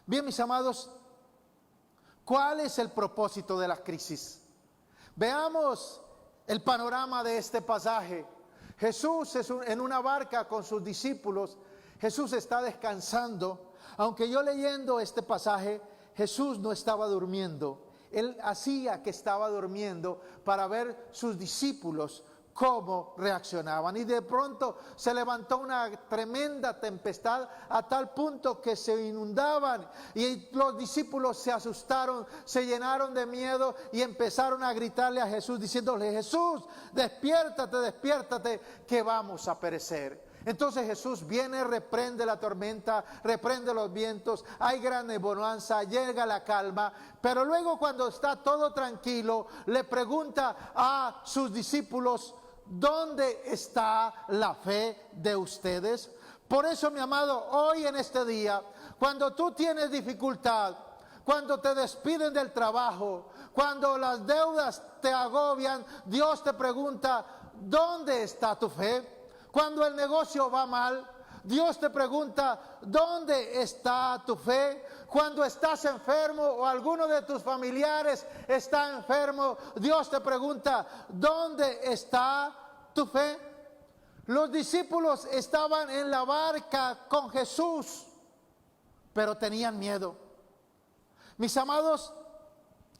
Bien, mis amados, ¿cuál es el propósito de la crisis? Veamos el panorama de este pasaje. Jesús es en una barca con sus discípulos. Jesús está descansando. Aunque yo leyendo este pasaje, Jesús no estaba durmiendo. Él hacía que estaba durmiendo para ver sus discípulos cómo reaccionaban. Y de pronto se levantó una tremenda tempestad a tal punto que se inundaban. Y los discípulos se asustaron, se llenaron de miedo y empezaron a gritarle a Jesús diciéndole: Jesús, despiértate, despiértate, que vamos a perecer. Entonces Jesús viene, reprende la tormenta, reprende los vientos, hay gran bonanza, llega la calma, pero luego cuando está todo tranquilo, le pregunta a sus discípulos: ¿dónde está la fe de ustedes? Por eso, mi amado, hoy en este día, cuando tú tienes dificultad, cuando te despiden del trabajo, cuando las deudas te agobian, Dios te pregunta: ¿dónde está tu fe? Cuando el negocio va mal, Dios te pregunta: ¿dónde está tu fe? Cuando estás enfermo o alguno de tus familiares está enfermo, Dios te pregunta: ¿dónde está tu fe? Los discípulos estaban en la barca con Jesús, pero tenían miedo. Mis amados,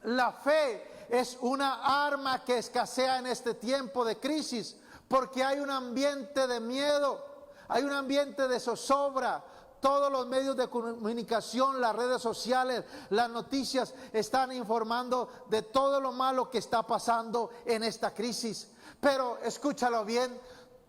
la fe es una arma que escasea en este tiempo de crisis, porque hay un ambiente de miedo, hay un ambiente de zozobra. Todos los medios de comunicación, las redes sociales, las noticias están informando de todo lo malo que está pasando en esta crisis. Pero escúchalo bien,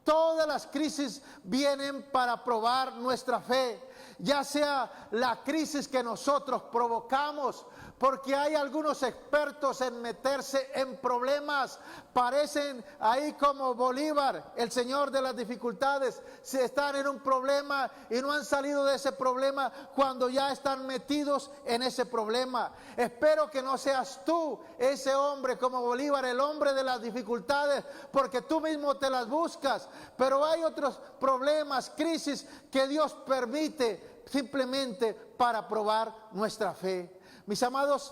todas las crisis vienen para probar nuestra fe, ya sea la crisis que nosotros provocamos, porque hay algunos expertos en meterse en problemas, parecen ahí como Bolívar, el señor de las dificultades, si están en un problema y no han salido de ese problema cuando ya están metidos en ese problema. Espero que no seas tú ese hombre como Bolívar, el hombre de las dificultades, porque tú mismo te las buscas, pero hay otros problemas, crisis que Dios permite simplemente para probar nuestra fe. Mis amados,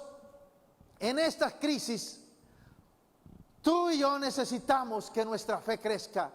en estas crisis, tú y yo necesitamos que nuestra fe crezca.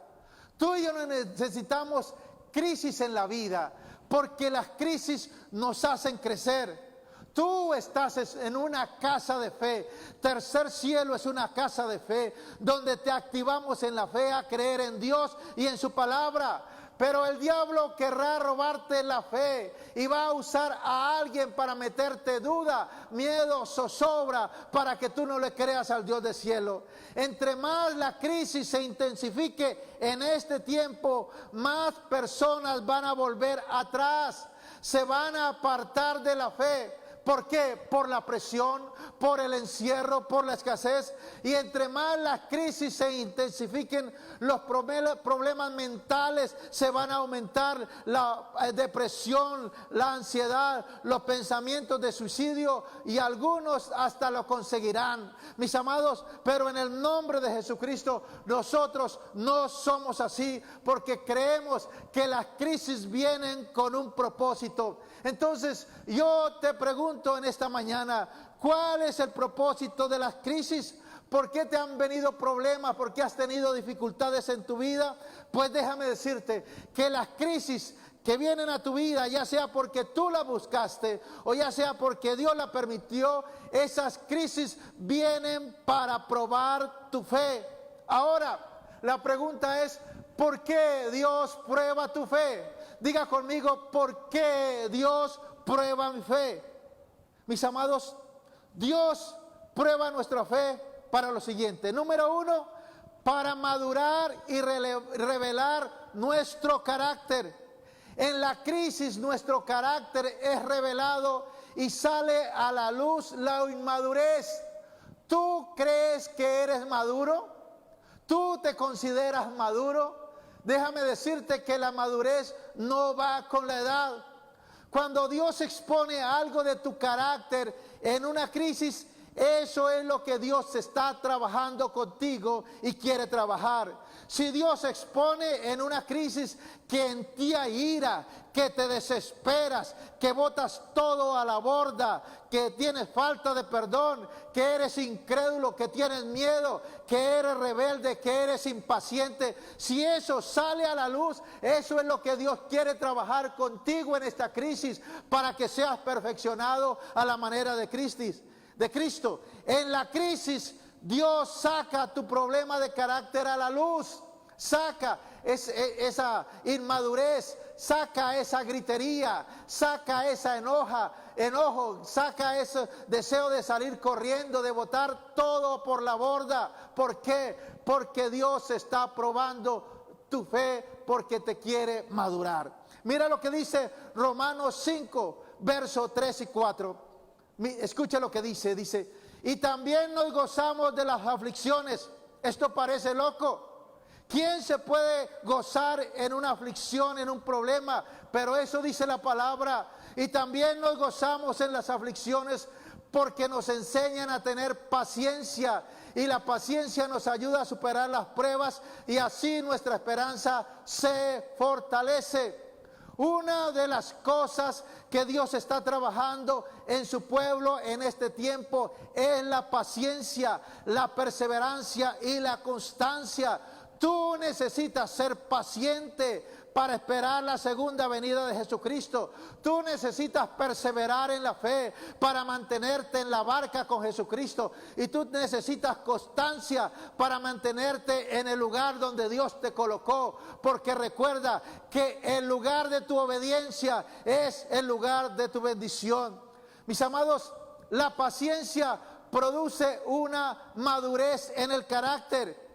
Tú y yo necesitamos crisis en la vida, porque las crisis nos hacen crecer. Tú estás en una casa de fe. Tercer Cielo es una casa de fe, donde te activamos en la fe a creer en Dios y en su palabra. Pero el diablo querrá robarte la fe y va a usar a alguien para meterte duda, miedo, zozobra, para que tú no le creas al Dios del cielo. Entre más la crisis se intensifique en este tiempo, más personas van a volver atrás, se van a apartar de la fe. ¿Por qué? Por la presión, por el encierro, por la escasez. Y entre más las crisis se intensifiquen, los problemas mentales se van a aumentar, la depresión, la ansiedad, los pensamientos de suicidio, y algunos hasta lo conseguirán, mis amados. Pero en el nombre de Jesucristo, nosotros no somos así, porque creemos que las crisis vienen con un propósito. Entonces yo te pregunto en esta mañana: ¿cuál es el propósito de las crisis? ¿Por qué te han venido problemas? ¿Por qué has tenido dificultades en tu vida? Pues déjame decirte que las crisis que vienen a tu vida, ya sea porque tú la buscaste o ya sea porque Dios la permitió, esas crisis vienen para probar tu fe. Ahora, la pregunta es: ¿por qué Dios prueba tu fe? Diga conmigo: ¿por qué Dios prueba mi fe? Mis amados, Dios prueba nuestra fe para lo siguiente. Número uno, para madurar y revelar nuestro carácter. En la crisis nuestro carácter es revelado y sale a la luz la inmadurez. ¿Tú crees que eres maduro? ¿Tú te consideras maduro? Déjame decirte que la madurez no va con la edad. Cuando Dios expone algo de tu carácter en una crisis, Eso es lo que Dios está trabajando contigo y quiere trabajar. Si Dios expone en una crisis que en ti hay ira, que te desesperas, que botas todo a la borda, que tienes falta de perdón, que eres incrédulo, que tienes miedo, que eres rebelde, que eres impaciente, si eso sale a la luz, eso es lo que Dios quiere trabajar contigo en esta crisis para que seas perfeccionado a la manera de Cristo. En la crisis Dios saca tu problema de carácter a la luz, saca esa inmadurez, saca esa gritería, saca esa enojo, saca ese deseo de salir corriendo, de botar todo por la borda. ¿Por qué? Porque Dios está probando tu fe, porque te quiere madurar. Mira lo que dice Romanos 5, versos 3 y 4. Escucha lo que dice, y también nos gozamos de las aflicciones. Esto parece loco. ¿Quién se puede gozar en una aflicción, en un problema? Pero eso dice la palabra. Y también nos gozamos en las aflicciones porque nos enseñan a tener paciencia. Y la paciencia nos ayuda a superar las pruebas y así nuestra esperanza se fortalece. Una de las cosas que Dios está trabajando en su pueblo en este tiempo es la paciencia, la perseverancia y la constancia. Tú necesitas ser paciente para esperar la segunda venida de Jesucristo. Tú necesitas perseverar en la fe para mantenerte en la barca con Jesucristo. Y tú necesitas constancia para mantenerte en el lugar donde Dios te colocó. Porque recuerda que el lugar de tu obediencia es el lugar de tu bendición. Mis amados, la paciencia produce una madurez en el carácter.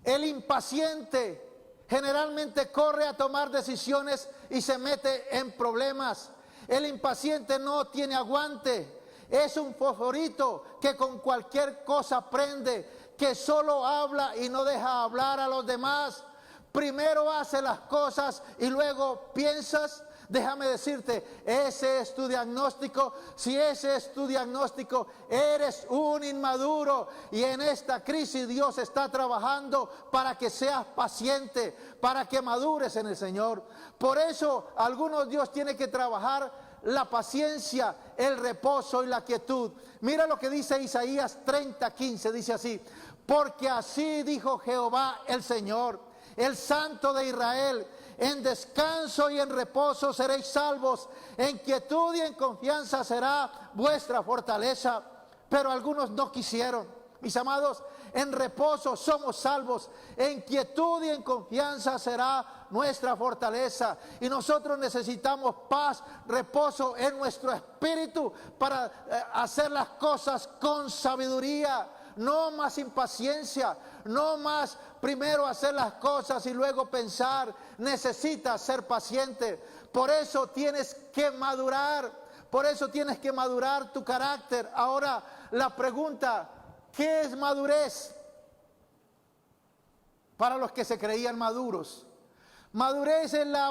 El impaciente generalmente corre a tomar decisiones y se mete en problemas. El impaciente no tiene aguante. Es un fosforito que con cualquier cosa prende, que solo habla y no deja hablar a los demás. Primero hace las cosas y luego piensas. Déjame decirte, ese es tu diagnóstico. Si ese es tu diagnóstico, eres un inmaduro. Y en esta crisis Dios está trabajando para que seas paciente, para que madures en el Señor. Por eso algunos Dios tiene que trabajar la paciencia, el reposo y la quietud. Mira lo que dice Isaías 30:15, dice así: porque así dijo Jehová el Señor, el Santo de Israel: en descanso y en reposo seréis salvos, en quietud y en confianza será vuestra fortaleza. Pero algunos no quisieron. Mis amados, en reposo somos salvos, en quietud y en confianza será nuestra fortaleza. Y nosotros necesitamos paz, reposo en nuestro espíritu para hacer las cosas con sabiduría. No más impaciencia, no más primero hacer las cosas y luego pensar. Necesitas ser paciente. Por eso tienes que madurar. Por eso tienes que madurar tu carácter. Ahora la pregunta: ¿qué es madurez? Para los que se creían maduros. Madurez es la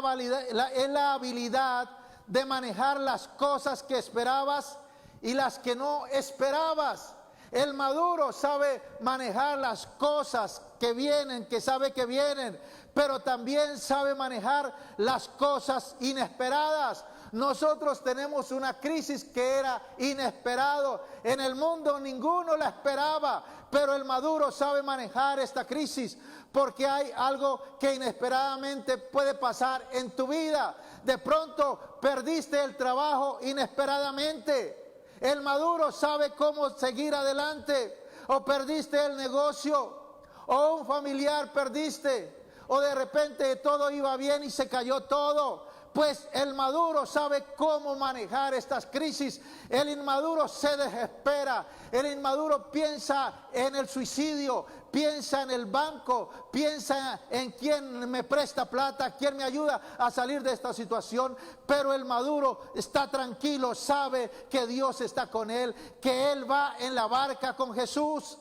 habilidad de manejar las cosas que esperabas y las que no esperabas. El maduro sabe manejar las cosas que vienen, que sabe que vienen, pero también sabe manejar las cosas inesperadas. Nosotros tenemos una crisis que era inesperado. En el mundo ninguno la esperaba, pero el maduro sabe manejar esta crisis, porque hay algo que inesperadamente puede pasar en tu vida. De pronto perdiste el trabajo inesperadamente. El maduro sabe cómo seguir adelante. O perdiste el negocio, o un familiar perdiste, o de repente todo iba bien y se cayó todo. Pues el maduro sabe cómo manejar estas crisis. El inmaduro se desespera. El inmaduro piensa en el suicidio, piensa en el banco, piensa en quién me presta plata, quién me ayuda a salir de esta situación. Pero el maduro está tranquilo, sabe que Dios está con él, que él va en la barca con Jesús.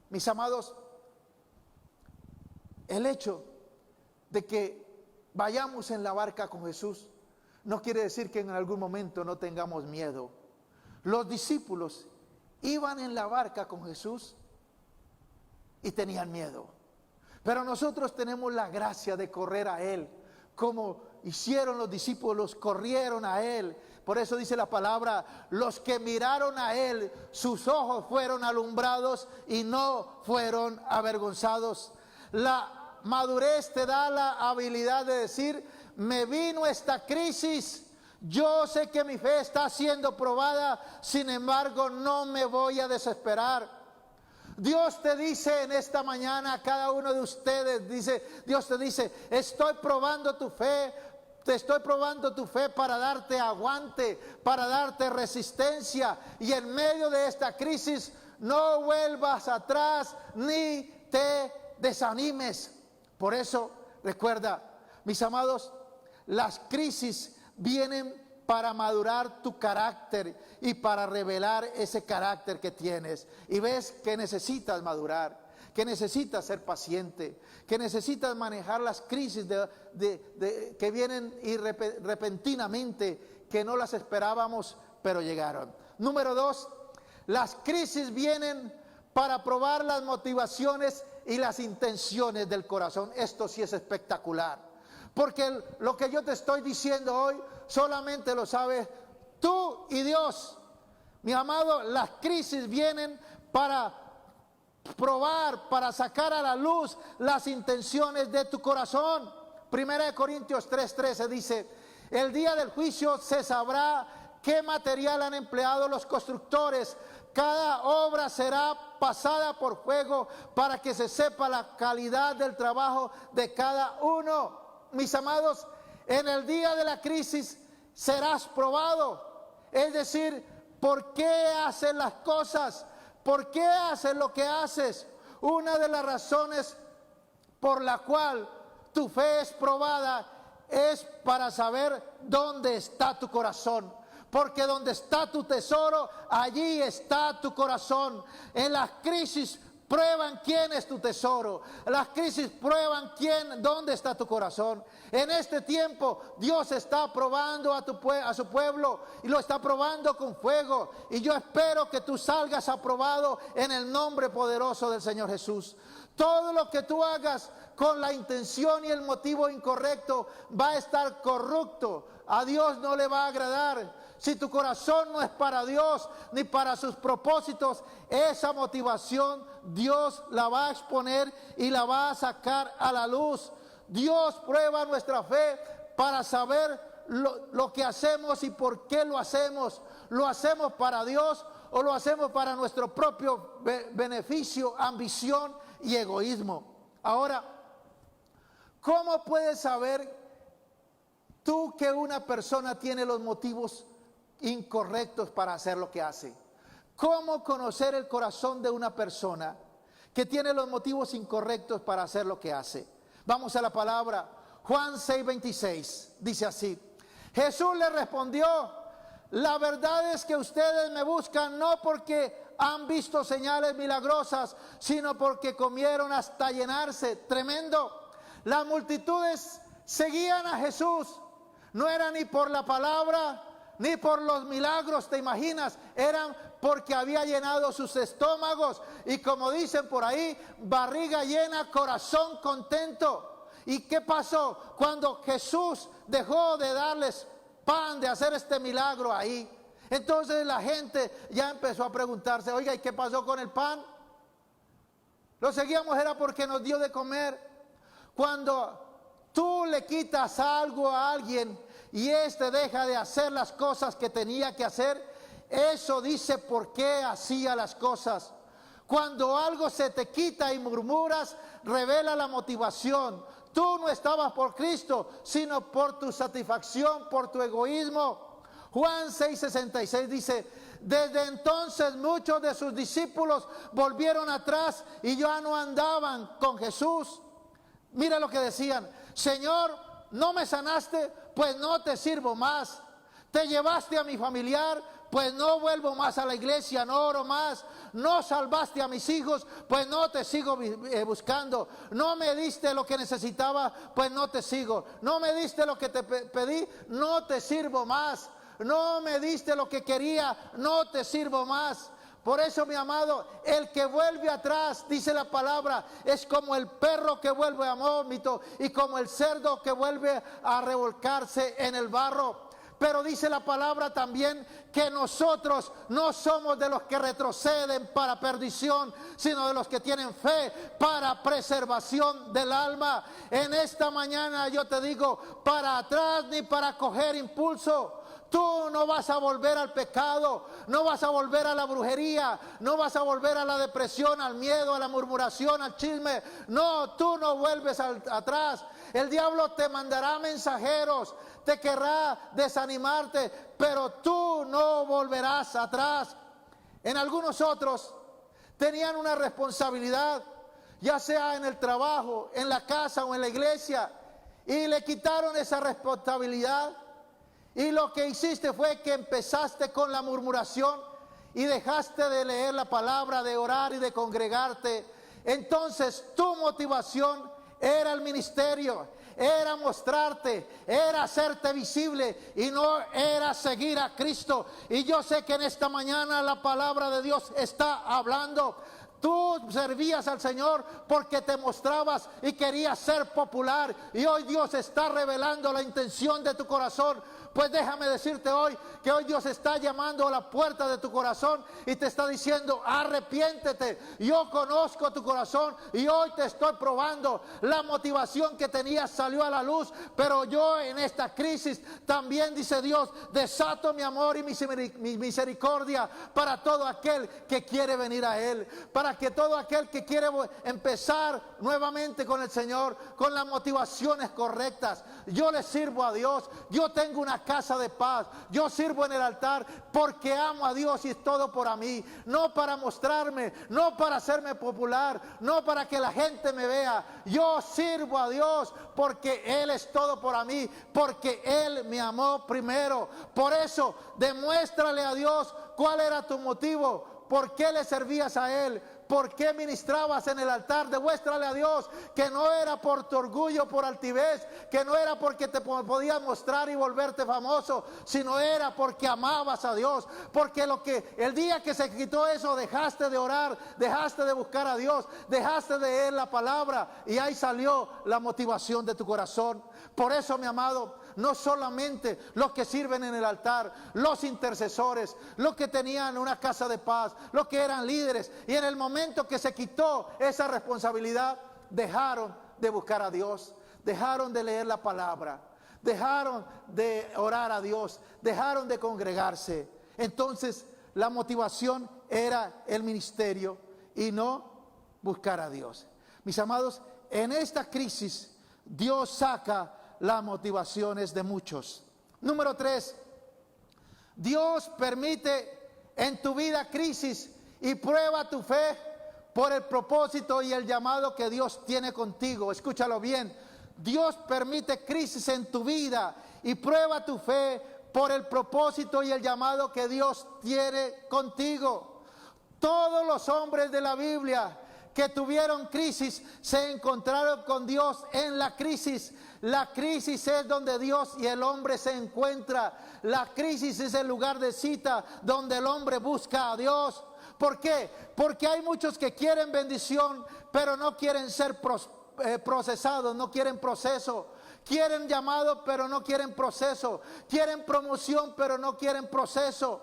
Mis amados, el hecho de que vayamos en la barca con Jesús no quiere decir que en algún momento no tengamos miedo. Los discípulos iban en la barca con Jesús y tenían miedo. Pero nosotros tenemos la gracia de correr a Él, como hicieron los discípulos, corrieron a Él. Por eso dice la palabra, los que miraron a Él, sus ojos fueron alumbrados y no fueron avergonzados. La madurez te da la habilidad de decir, me vino esta crisis, yo sé que mi fe está siendo probada, sin embargo no me voy a desesperar. Dios te dice en esta mañana a cada uno de ustedes, Dios te dice, estoy probando tu fe, te estoy probando tu fe para darte aguante, para darte resistencia, y en medio de esta crisis no vuelvas atrás ni te desanimes. Por eso, recuerda, mis amados, las crisis vienen para madurar tu carácter y para revelar ese carácter que tienes. Y ves que necesitas madurar, que necesitas ser paciente, que necesitas manejar las crisis que vienen repentinamente, que no las esperábamos, pero llegaron. Número 2, las crisis vienen para probar las motivaciones y las intenciones del corazón. Esto sí es espectacular, porque lo que yo te estoy diciendo hoy solamente lo sabes tú y Dios. Mi amado, las crisis vienen para probar, para sacar a la luz las intenciones de tu corazón. 1 Corintios 3:13 dice, el día del juicio se sabrá qué material han empleado los constructores. Cada obra será pasada por fuego para que se sepa la calidad del trabajo de cada uno. Mis amados, en el día de la crisis serás probado. Es decir, ¿por qué haces las cosas? ¿Por qué haces lo que haces? Una de las razones por la cual tu fe es probada es para saber dónde está tu corazón. Porque donde está tu tesoro, allí está tu corazón. En las crisis prueban quién es tu tesoro. Las crisis prueban dónde está tu corazón. En este tiempo Dios está probando a su pueblo y lo está probando con fuego. Y yo espero que tú salgas aprobado en el nombre poderoso del Señor Jesús. Todo lo que tú hagas con la intención y el motivo incorrecto va a estar corrupto. A Dios no le va a agradar. Si tu corazón no es para Dios ni para sus propósitos, esa motivación Dios la va a exponer y la va a sacar a la luz. Dios prueba nuestra fe para saber lo que hacemos y por qué lo hacemos. ¿Lo hacemos para Dios o lo hacemos para nuestro propio beneficio, ambición y egoísmo? Ahora, ¿cómo puedes saber tú que una persona tiene los motivos incorrectos para hacer lo que hace? ¿Cómo conocer el corazón de una persona que tiene los motivos incorrectos para hacer lo que hace? Vamos a la palabra. Juan 6:26 dice así: Jesús le respondió, la verdad es que ustedes me buscan no porque han visto señales milagrosas, sino porque comieron hasta llenarse. Tremendo. Las multitudes seguían a Jesús. No era ni por la palabra ni por los milagros, te imaginas, eran porque había llenado sus estómagos. Y como dicen por ahí, barriga llena, corazón contento. ¿Y qué pasó cuando Jesús dejó de darles pan, de hacer este milagro ahí? Entonces la gente ya empezó a preguntarse, oiga, ¿y qué pasó con el pan? Lo seguíamos era porque nos dio de comer. Cuando tú le quitas algo a alguien y éste deja de hacer las cosas que tenía que hacer, eso dice por qué hacía las cosas. Cuando algo se te quita y murmuras, revela la motivación. Tú no estabas por Cristo, sino por tu satisfacción, por tu egoísmo. Juan 6:66 dice, desde entonces muchos de sus discípulos volvieron atrás y ya no andaban con Jesús. Mira lo que decían: Señor, ¿no me sanaste? Pues no te sirvo más. ¿Te llevaste a mi familiar? Pues no vuelvo más a la iglesia, no oro más. ¿No salvaste a mis hijos? Pues no te sigo buscando. ¿No me diste lo que necesitaba? Pues no te sigo. ¿No me diste lo que te pedí? No te sirvo más. ¿No me diste lo que quería? No te sirvo más. Por eso, mi amado, el que vuelve atrás, dice la palabra, es como el perro que vuelve a vómito y como el cerdo que vuelve a revolcarse en el barro. Pero dice la palabra también que nosotros no somos de los que retroceden para perdición, sino de los que tienen fe para preservación del alma. En esta mañana yo te digo, para atrás ni para coger impulso. Tú no vas a volver al pecado, no vas a volver a la brujería, no vas a volver a la depresión, al miedo, a la murmuración, al chisme. No, tú no vuelves atrás. El diablo te mandará mensajeros, te querrá desanimarte, pero tú no volverás atrás. En algunos otros tenían una responsabilidad, ya sea en el trabajo, en la casa o en la iglesia, y le quitaron esa responsabilidad. Y lo que hiciste fue que empezaste con la murmuración y dejaste de leer la palabra, de orar y de congregarte. Entonces tu motivación era el ministerio, era mostrarte, era hacerte visible y no era seguir a Cristo. Y yo sé que en esta mañana la palabra de Dios está hablando. Tú servías al Señor porque te mostrabas y querías ser popular. Y hoy Dios está revelando la intención de tu corazón. Pues déjame decirte hoy que hoy Dios está llamando a la puerta de tu corazón y te está diciendo: arrepiéntete. Yo conozco tu corazón y hoy te estoy probando. La motivación que tenías salió a la luz, pero yo en esta crisis también, dice Dios, desato mi amor y mi misericordia para todo aquel que quiere venir a Él, para que todo aquel que quiere empezar nuevamente con el Señor, con las motivaciones correctas. Yo le sirvo a Dios, yo tengo una casa de paz, yo sirvo en el altar porque amo a Dios y es todo por mí, no para mostrarme, no para hacerme popular, no para que la gente me vea. Yo sirvo a Dios porque Él es todo por mí, porque Él me amó primero. Por eso demuéstrale a Dios cuál era tu motivo, por qué le servías a Él, ¿por qué ministrabas en el altar? Demuéstrale a Dios que no era por tu orgullo, por altivez, que no era porque te podías mostrar y volverte famoso, sino era porque amabas a Dios. Porque el día que se quitó eso, dejaste de orar, dejaste de buscar a Dios, dejaste de leer la palabra y ahí salió la motivación de tu corazón. Por eso, mi amado, no solamente los que sirven en el altar, los intercesores, los que tenían una casa de paz, los que eran líderes, y en el momento que se quitó esa responsabilidad, dejaron de buscar a Dios, dejaron de leer la palabra, dejaron de orar a Dios, dejaron de congregarse. Entonces la motivación era el ministerio y no buscar a Dios. Mis amados, en esta crisis Dios saca las motivaciones de muchos. Número 3, Dios permite en tu vida crisis y prueba tu fe por el propósito y el llamado que Dios tiene contigo. Escúchalo bien. Dios permite crisis en tu vida y prueba tu fe por el propósito y el llamado que Dios tiene contigo. Todos los hombres de la Biblia que tuvieron crisis se encontraron con Dios en la crisis. La crisis es donde Dios y el hombre se encuentran. La crisis es el lugar de cita donde el hombre busca a Dios. ¿Por qué? Porque hay muchos que quieren bendición, pero no quieren ser procesados, no quieren proceso. Quieren llamado, pero no quieren proceso. Quieren promoción, pero no quieren proceso.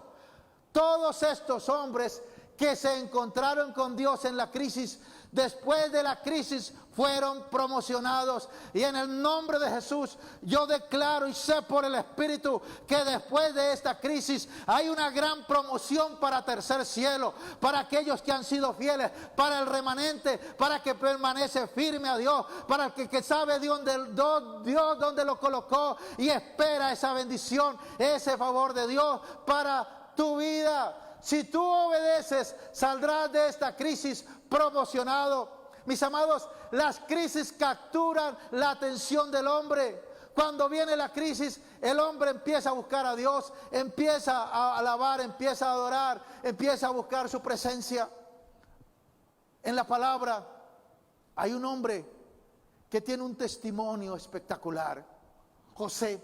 Todos estos hombres que se encontraron con Dios en la crisis, después de la crisis fueron promocionados. Y en el nombre de Jesús yo declaro y sé por el Espíritu que después de esta crisis hay una gran promoción para tercer cielo, para aquellos que han sido fieles, para el remanente, para que permanece firme a Dios, para el que sabe Dios dónde lo colocó y espera esa bendición, ese favor de Dios para tu vida. Si tú obedeces, saldrás de esta crisis promocionado. Mis amados, las crisis capturan la atención del hombre. Cuando viene la crisis, el hombre empieza a buscar a Dios, empieza a alabar, empieza a adorar, empieza a buscar su presencia. En la palabra hay un hombre que tiene un testimonio espectacular. José.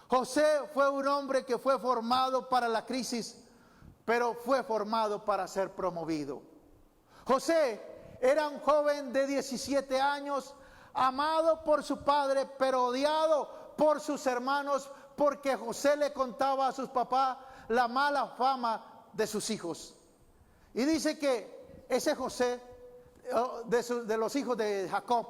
José fue un hombre que fue formado para la crisis, pero fue formado para ser promovido. José era un joven de 17 años, amado por su padre, pero odiado por sus hermanos, porque José le contaba a sus papás la mala fama de sus hijos. Y dice que ese José, de los hijos de Jacob,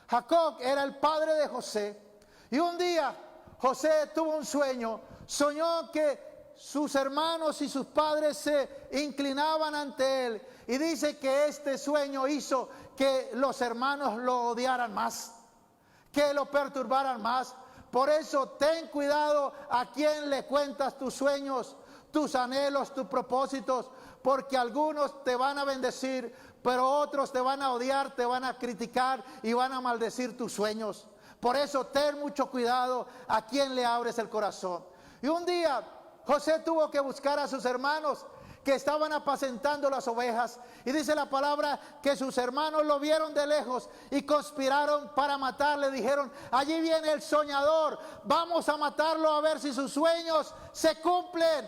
Jacob era el padre de José. Y un día José tuvo un sueño, soñó que sus hermanos y sus padres se inclinaban ante él. Y dice que este sueño hizo que los hermanos lo odiaran más, que lo perturbaran más. Por eso ten cuidado a quién le cuentas tus sueños, tus anhelos, tus propósitos, porque algunos te van a bendecir, pero otros te van a odiar, te van a criticar y van a maldecir tus sueños. Por eso ten mucho cuidado a quién le abres el corazón. Y un día José tuvo que buscar a sus hermanos que estaban apacentando las ovejas, y dice la palabra que sus hermanos lo vieron de lejos y conspiraron para matarle. Dijeron: allí viene el soñador, vamos a matarlo a ver si sus sueños se cumplen.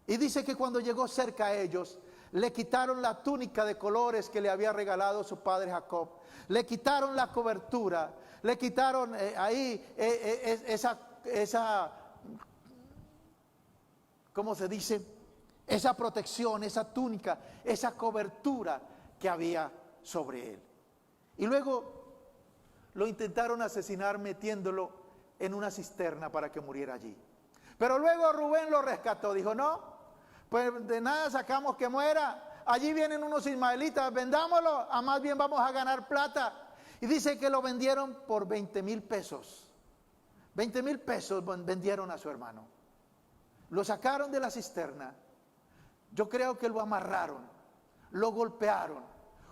Y dice que cuando llegó cerca a ellos, le quitaron la túnica de colores que le había regalado su padre Jacob, le quitaron la cobertura, le quitaron esa ¿cómo se dice? Esa protección, esa túnica, esa cobertura que había sobre él. Y luego lo intentaron asesinar metiéndolo en una cisterna para que muriera allí. Pero luego Rubén lo rescató, dijo: no, pues de nada sacamos que muera, allí vienen unos ismaelitas, vendámoslo, a más bien vamos a ganar plata. Y dice que lo vendieron por 20,000 pesos. 20,000 pesos vendieron a su hermano. Lo sacaron de la cisterna. Yo creo que lo amarraron, lo golpearon.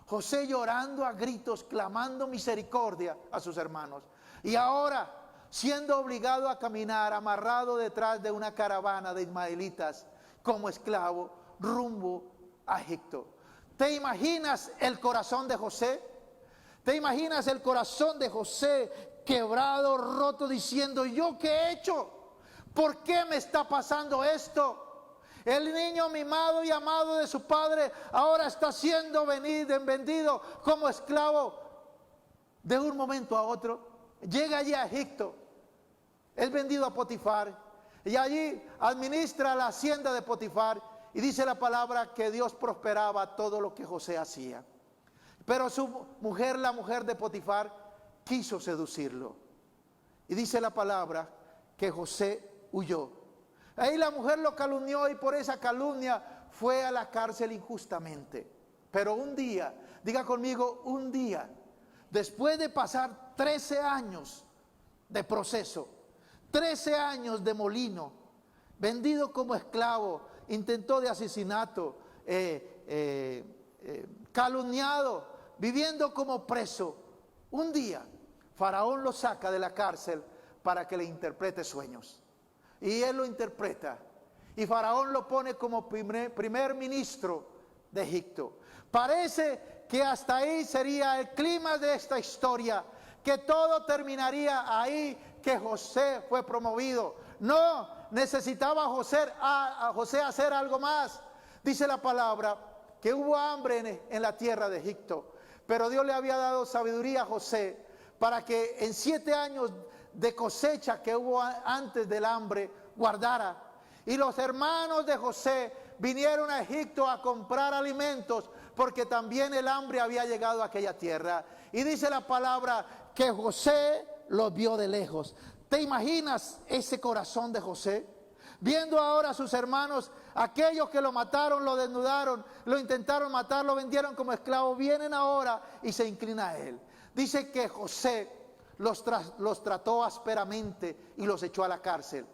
José llorando a gritos, clamando misericordia a sus hermanos. Y ahora siendo obligado a caminar amarrado detrás de una caravana de ismaelitas como esclavo rumbo a Egipto. ¿Te imaginas el corazón de José? ¿Te imaginas el corazón de José quebrado, roto, diciendo: ¿yo qué he hecho? ¿Por qué me está pasando esto? El niño mimado y amado de su padre ahora está siendo vendido como esclavo de un momento a otro. Llega allí a Egipto, es vendido a Potifar y allí administra la hacienda de Potifar, y dice la palabra que Dios prosperaba todo lo que José hacía. Pero su mujer, la mujer de Potifar, quiso seducirlo, y dice la palabra que José huyó. Ahí la mujer lo calumnió y por esa calumnia fue a la cárcel injustamente. Pero un día, diga conmigo, un día, después de pasar 13 años de proceso, 13 años de molino, vendido como esclavo, intento de asesinato, calumniado, viviendo como preso, un día Faraón lo saca de la cárcel para que le interprete sueños. Y él lo interpreta, y Faraón lo pone como primer ministro de Egipto. Parece que hasta ahí sería el clima de esta historia, que todo terminaría ahí, que José fue promovido. No, necesitaba a José hacer algo más. Dice la palabra que hubo hambre en la tierra de Egipto, pero Dios le había dado sabiduría a José para que en 7 años de cosecha que hubo antes del hambre guardara. Y los hermanos de José vinieron a Egipto a comprar alimentos, porque también el hambre había llegado a aquella tierra. Y dice la palabra que José los vio de lejos. ¿Te imaginas ese corazón de José? Viendo ahora a sus hermanos, aquellos que lo mataron, lo desnudaron, lo intentaron matar, lo vendieron como esclavo, vienen ahora y se inclina a él. Dice que José los trató ásperamente y los echó a la cárcel.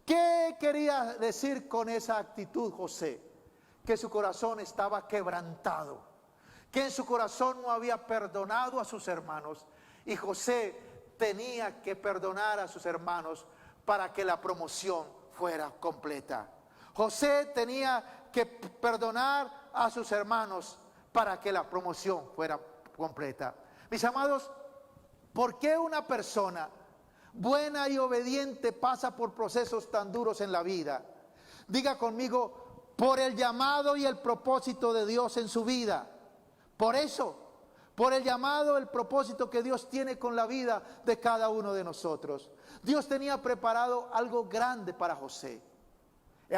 ¿Qué quería decir con esa actitud José? Que su corazón estaba quebrantado, que en su corazón no había perdonado a sus hermanos, y José tenía que perdonar a sus hermanos para que la promoción fuera completa. José tenía que perdonar a sus hermanos para que la promoción fuera completa. Mis amados, ¿por qué una persona buena y obediente pasa por procesos tan duros en la vida? Diga conmigo, por el llamado y el propósito de Dios en su vida. Por eso, por el llamado, el propósito que Dios tiene con la vida de cada uno de nosotros. Dios tenía preparado algo grande para José.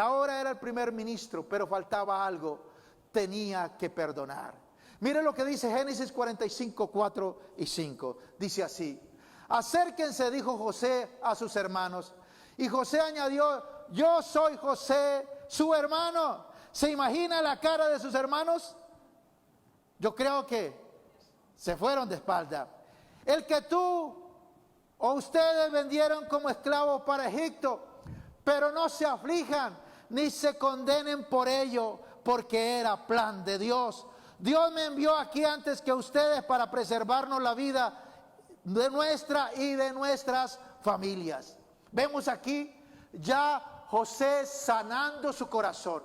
Ahora era el primer ministro, pero faltaba algo. Tenía que perdonar. Mire lo que dice Génesis 45, 4 y 5. Dice así: acérquense, dijo José a sus hermanos. Y José añadió: yo soy José, su hermano. ¿Se imagina la cara de sus hermanos? Yo creo que se fueron de espalda. El que tú o ustedes vendieron como esclavos para Egipto, pero no se aflijan ni se condenen por ello, porque era plan de Dios. Dios me envió aquí antes que ustedes para preservarnos la vida de nuestra y de nuestras familias. Vemos aquí ya José sanando su corazón,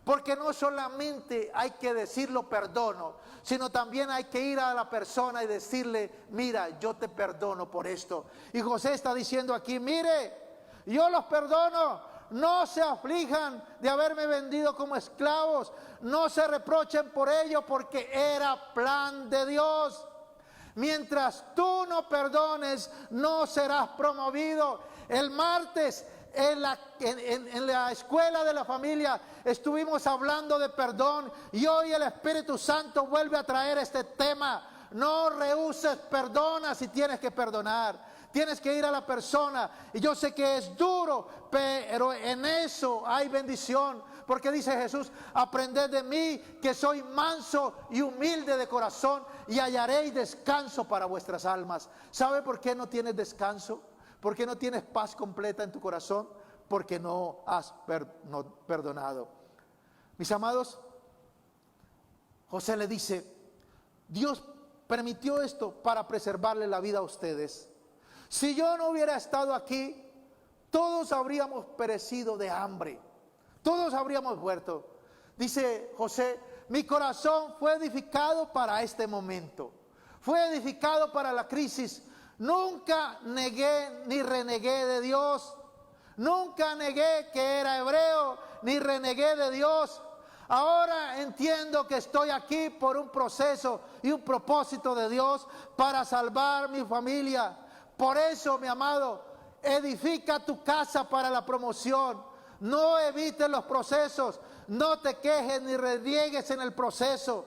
porque no solamente hay que decirlo perdono, sino también hay que ir a la persona y decirle: mira, yo te perdono por esto. Y José está diciendo aquí: mire, yo los perdono. No se aflijan de haberme vendido como esclavos. No se reprochen por ello, porque era plan de Dios. Mientras tú no perdones, no serás promovido. El martes en la escuela de la familia estuvimos hablando de perdón, y hoy el Espíritu Santo vuelve a traer este tema. No rehuses, perdona si tienes que perdonar. Tienes que ir a la persona, y yo sé que es duro, pero en eso hay bendición, porque dice Jesús: aprended de mí, que soy manso y humilde de corazón, y hallaréis descanso para vuestras almas. ¿Sabe por qué no tienes descanso? ¿Por qué no tienes paz completa en tu corazón? Porque no has perdonado. Mis amados, José le dice: Dios permitió esto para preservarle la vida a ustedes. Si yo no hubiera estado aquí, todos habríamos perecido de hambre, todos habríamos muerto. Dice José: mi corazón fue edificado para este momento, fue edificado para la crisis. Nunca negué ni renegué de Dios, nunca negué que era hebreo, ni renegué de Dios. Ahora entiendo que estoy aquí por un proceso y un propósito de Dios para salvar mi familia. Por eso, mi amado, edifica tu casa para la promoción. No evites los procesos, no te quejes ni reniegues en el proceso.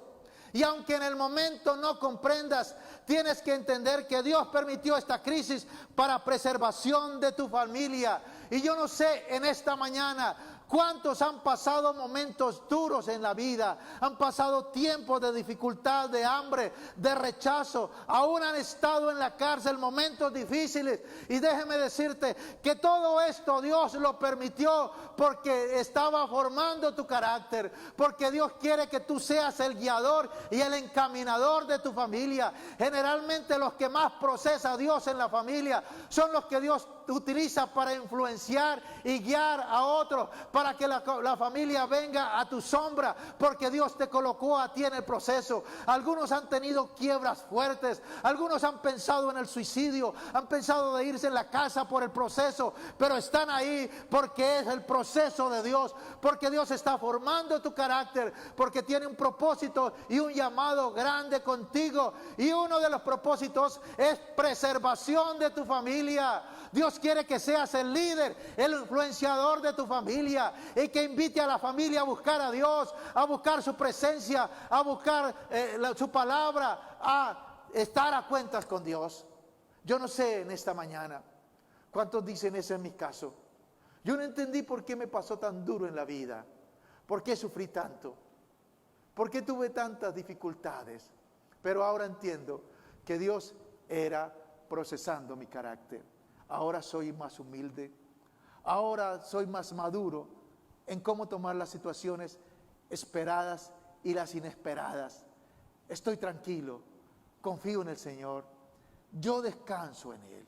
Y aunque en el momento no comprendas, tienes que entender que Dios permitió esta crisis para preservación de tu familia. Y yo no sé en esta mañana cuántos han pasado momentos duros en la vida, han pasado tiempos de dificultad, de hambre, de rechazo, aún han estado en la cárcel, momentos difíciles. Y déjeme decirte que todo esto Dios lo permitió porque estaba formando tu carácter, porque Dios quiere que tú seas el guiador y el encaminador de tu familia. Generalmente los que más procesa Dios en la familia son los que Dios utiliza para influenciar y guiar a otros, para que la familia venga a tu sombra, porque Dios te colocó a ti en el proceso. Algunos han tenido quiebras fuertes, algunos han pensado en el suicidio, han pensado de irse en la casa por el proceso, pero están ahí porque es el proceso de Dios, porque Dios está formando tu carácter, porque tiene un propósito y un llamado grande contigo. Y uno de los propósitos es preservación de tu familia. Dios quiere que seas el líder, el influenciador de tu familia, y que invite a la familia a buscar a Dios, a buscar su presencia, a buscar su palabra, a estar a cuentas con Dios. Yo no sé en esta mañana cuántos dicen: ese es mi caso. Yo no entendí por qué me pasó tan duro en la vida, por qué sufrí tanto, por qué tuve tantas dificultades, pero ahora entiendo que Dios era procesando mi carácter. Ahora soy más humilde, ahora soy más maduro en cómo tomar las situaciones esperadas y las inesperadas. Estoy tranquilo, confío en el Señor, yo descanso en Él.